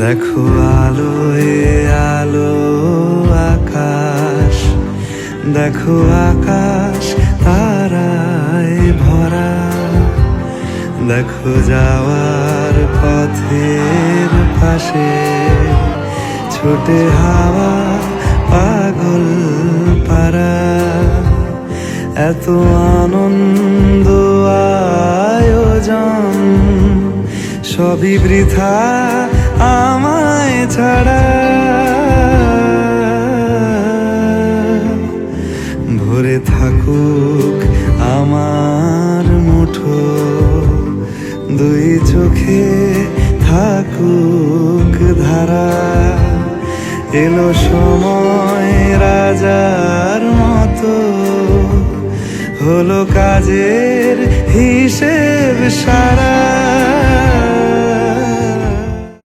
দেখো আলোয় আলো আকাশ, দেখো আকাশ তারায় ভরা। দেখো যাওয়ার পথের পাশে ছোটে হাওয়া পাগল পারা। এত আনন্দ আয়োজন সবই বৃথা আমায় ছাড়া। ভরে থাকুক আমার মুঠো, দুই চোখে থাকুক ধারা। এলো সময় রাজার মতো, হলো কাজের হিসেব সারা।